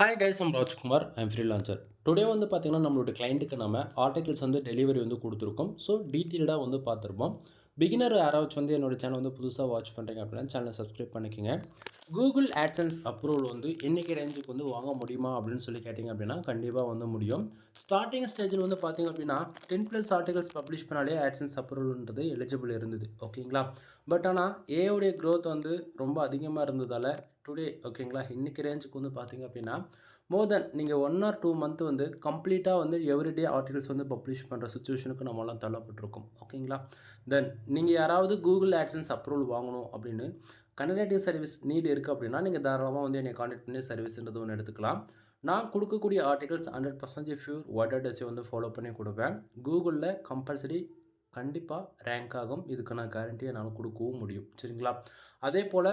Hi guys, I'm Rajkumar. I'm freelancer. Today வந்து பார்த்தீங்கன்னா, நம்மளோட கிளைண்ட்டுக்கு நம்ம ஆர்டிகல்ஸ் வந்து டெலிவரி வந்து கொடுத்துருக்கோம். ஸோ டீட்டெயில்டாக வந்து பார்த்துருப்போம். பிகினர் யாராச்சும் வந்து என்னோட சேனல் வந்து புதுசாக வாட்ச் பண்ணுறீங்க அப்படின்னா சேனலை சப்ஸ்கிரைப் பண்ணிக்கோங்க. கூகுள் ஆட்சன்ஸ் அப்ரூவல் வந்து இன்றைக்கி ரேஞ்சுக்கு வந்து வாங்க முடியுமா அப்படின்னு சொல்லி கேட்டிங்க அப்படின்னா கண்டிப்பாக வந்து முடியும். ஸ்டார்டிங் ஸ்டேஜில் வந்து பார்த்திங்க அப்படின்னா 10+ ஆர்டிகல்ஸ் பப்ளிஷ் பண்ணாலே ஆட்சன்ஸ் அப்ரூவல்ன்றது எலிஜிபிள் இருந்தது. ஓகேங்களா? பட் ஆனால் ஏவுடைய க்ரோத் வந்து ரொம்ப அதிகமாக இருந்ததால் டுடே ஓகேங்களா இன்றைக்கி ரேஞ்சுக்கு வந்து பார்த்திங்க அப்படின்னா மோர் தென் நீங்கள் 1 ஆர் 2 மந்த் வந்து கம்ப்ளீட்டாக வந்து எவ்ரிடே ஆர்டிகல்ஸ் வந்து பப்ளிஷ் பண்ணுற சுச்சுவேஷனுக்கு நம்மளாம் தள்ளப்பட்டிருக்கோம். ஓகேங்களா? தென் நீங்கள் யாராவது கூகுள் ஆட்சன்ஸ் அப்ரூவல் வாங்கணும் அப்படின்னு கன்சல்டேட்டிவ் சர்வீஸ் நீட் இருக்குது அப்படின்னா நீங்கள் தாராளமாக வந்து என்னை கான்டாக்ட் பண்ணி சர்வீஸ்ன்றது ஒன்று எடுத்துக்கலாம். நான் கொடுக்கக்கூடிய ஆர்டிகல்ஸ் 100% ஃபியூர் வாட்டர் டெஸ்ஸை வந்து ஃபாலோ பண்ணி கொடுப்பேன். கூகுளில் கம்பல்சரி கண்டிப்பாக ரேங்க் ஆகும். இதுக்கு நான் கேரண்டியை என்னால் கொடுக்கவும் முடியும். சரிங்களா? அதே போல்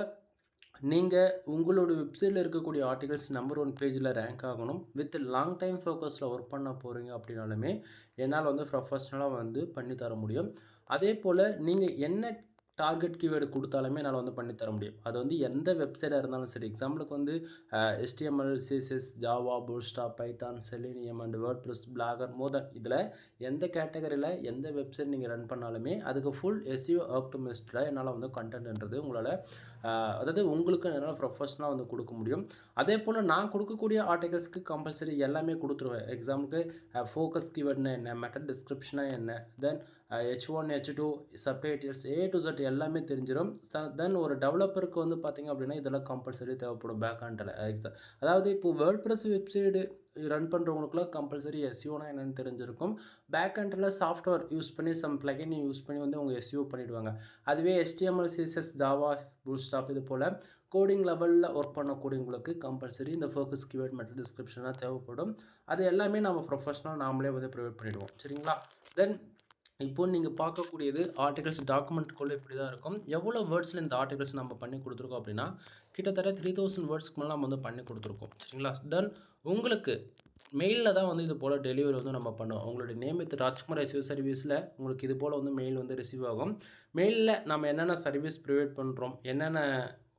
நீங்கள் உங்களோட வெப்சைட்டில் இருக்கக்கூடிய ஆர்டிகல்ஸ் நம்பர் 1 பேஜில் ரேங்க் ஆகணும். வித் லாங் டைம் ஃபோக்கஸில் ஒர்க் பண்ண போகிறீங்க அப்படின்னாலுமே என்னால் வந்து ப்ரொஃபஷ்னலாக வந்து பண்ணி தர முடியும். அதே போல் நீங்கள் என்ன டார்கெட் கீவேர்டு கொடுத்தாலுமே என்னால் வந்து பண்ணி தர முடியும். அது வந்து எந்த வெப்சைட்டாக இருந்தாலும் சரி. எக்ஸாம்பிளுக்கு வந்து HTML, CSS, Java, Bootstrap, Python, Selenium and WordPress, Blogger, மோதன் இதில் எந்த கேட்டகரியில் எந்த வெப்சைட் நீங்கள் ரன் பண்ணாலுமே அதுக்கு ஃபுல் SEO ஆப்டிமைஸ்டில் என்னால் வந்து கண்டென்ட்ன்றது உங்களால் அதாவது உங்களுக்கு என்னால் ப்ரொஃபஷ்னலாக வந்து கொடுக்க முடியும். அதே போல் நான் கொடுக்கக்கூடிய ஆர்டிகல்ஸ்க்கு கம்பல்சரி எல்லாமே கொடுத்துருவேன். எக்ஸாம்பிளுக்கு ஃபோக்கஸ் கீவேர்ட்னா என்ன, மெட்டா டிஸ்கிரிப்ஷனாக என்ன, தென் H1, H2, subtitles A to Z எல்லாமே தெரிஞ்சிடும். தென் ஒரு டெவலப்பருக்கு வந்து பார்த்திங்க அப்படின்னா இதெல்லாம் கம்பல்சரி தேவைப்படும் பேக்ஹேண்டில். அதாவது இப்போ வேர்ட்பிரஸ் வெப்சைடு ரன் பண்ணுறவங்களுக்குலாம் கம்பல்சரி SEOனா என்னென்னு தெரிஞ்சிருக்கும். பேக்ஹேண்டில் சாஃப்ட்வேர் யூஸ் பண்ணி பிளகின் யூஸ் பண்ணி வந்து அவங்க SEO பண்ணிவிடுவாங்க. அதுவே HTML, CSS, ஜாவா, பூட்ஸ்ட்ராப் இது போல் கோடிங் லெவலில் ஒர்க் பண்ணக்கூடியவங்களுக்கு கம்பல்சரி இந்த ஃபோக்கஸ் கீவேர்ட் மெட்டா டிஸ்கிரிப்ஷனாக தேவைப்படும். அது எல்லாமே நம்ம ப்ரொஃபஷ்னல் நாமளே வந்து ப்ரொவைட் பண்ணிவிடுவோம். சரிங்களா? தென் இப்போது நீங்கள் பார்க்கக்கூடியது ஆர்டிகல்ஸ் டாக்குமெண்ட்டுக்குள்ளே இப்படி தான் இருக்கும். எவ்வளோ வேர்ட்ஸில் இந்த ஆர்டிகல்ஸ் நம்ம பண்ணி கொடுத்துருக்கோம் அப்படின்னா கிட்டத்தட்ட 3000 வேர்ட்ஸ்க்கு மேலே நம்ம வந்து பண்ணி கொடுத்துருக்கோம். சரிங்களா? தென் உங்களுக்கு மெயிலில் தான் வந்து இது போல் டெலிவரி வந்து நம்ம பண்ணுவோம். உங்களுடைய நேம் வித் ராஜ்குமார் SEO சர்வீஸில் உங்களுக்கு இது போல் வந்து மெயில் வந்து ரிசீவ் ஆகும். மெயிலில் நம்ம என்னென்ன சர்வீஸ் ப்ரொவைட் பண்ணுறோம், என்னென்ன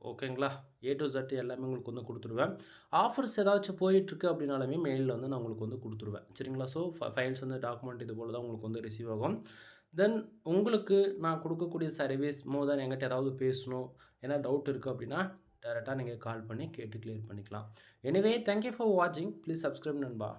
ஓகேங்களா A to Z எல்லாமே உங்களுக்கு வந்து கொடுத்துருவேன். ஆஃபர்ஸ் ஏதாச்சும் போயிட்டுருக்கு அப்படின்னாலுமே மெயிலில் வந்து நான் உங்களுக்கு வந்து கொடுத்துருவேன். சரிங்களா? ஸோ ஃபைல்ஸ் வந்து டாக்குமெண்ட் இது போல் தான் உங்களுக்கு வந்து ரிசீவ் ஆகும். தென் உங்களுக்கு நான் கொடுக்கக்கூடிய சர்வீஸ் மோர் தென் என்கிட்ட ஏதாவது பேசணும், ஏன்னா டவுட் இருக்குது அப்படின்னா டேரெக்டாக நீங்கள் கால் பண்ணி கேட்டு கிளியர் பண்ணிக்கலாம். எனிவே தேங்க்யூ ஃபார் வாட்சிங். ப்ளீஸ் சப்ஸ்கிரைப் நண்பா.